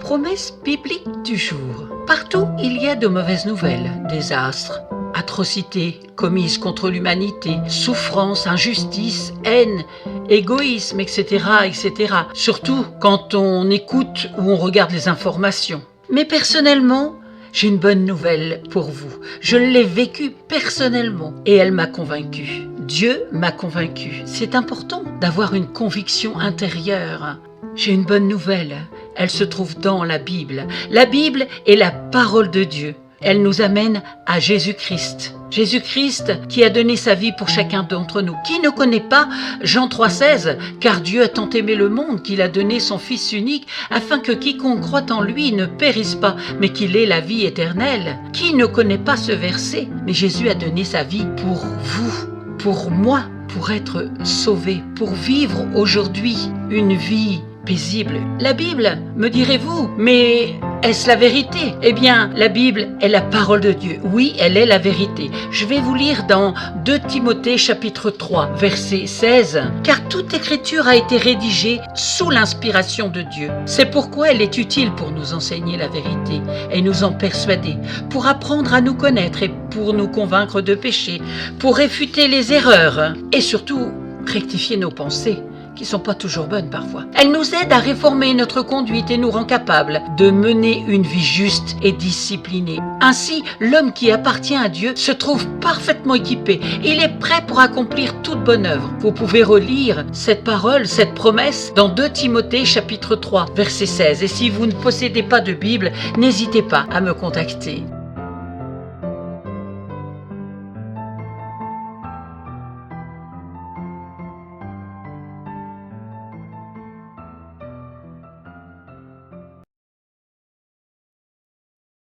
promesse biblique du jour. Partout, il y a de mauvaises nouvelles, désastres, atrocités commises contre l'humanité, souffrances, injustices, haine, égoïsme, etc., etc. Surtout quand on écoute ou on regarde les informations. Mais personnellement, j'ai une bonne nouvelle pour vous. Je l'ai vécue personnellement et elle m'a convaincue. Dieu m'a convaincue. C'est important d'avoir une conviction intérieure. J'ai une bonne nouvelle. Elle se trouve dans la Bible. La Bible est la parole de Dieu. Elle nous amène à Jésus-Christ. Jésus-Christ qui a donné sa vie pour chacun d'entre nous. Qui ne connaît pas Jean 3,16 ? Car Dieu a tant aimé le monde qu'il a donné son Fils unique afin que quiconque croit en lui ne périsse pas, mais qu'il ait la vie éternelle. Qui ne connaît pas ce verset ? Mais Jésus a donné sa vie pour vous, pour moi, pour être sauvé, pour vivre aujourd'hui une vie paisible. La Bible, me direz-vous, mais est-ce la vérité ? Eh bien, la Bible est la parole de Dieu. Oui, elle est la vérité. Je vais vous lire dans 2 Timothée chapitre 3, verset 16. « Car toute écriture a été rédigée sous l'inspiration de Dieu. C'est pourquoi elle est utile pour nous enseigner la vérité et nous en persuader, pour apprendre à nous connaître et pour nous convaincre de péché, pour réfuter les erreurs et surtout rectifier nos pensées. » qui sont pas toujours bonnes parfois. Elle nous aide à réformer notre conduite et nous rend capables de mener une vie juste et disciplinée. Ainsi, l'homme qui appartient à Dieu se trouve parfaitement équipé. Il est prêt pour accomplir toute bonne œuvre. Vous pouvez relire cette parole, cette promesse dans 2 Timothée chapitre 3, verset 16. Et si vous ne possédez pas de Bible, n'hésitez pas à me contacter.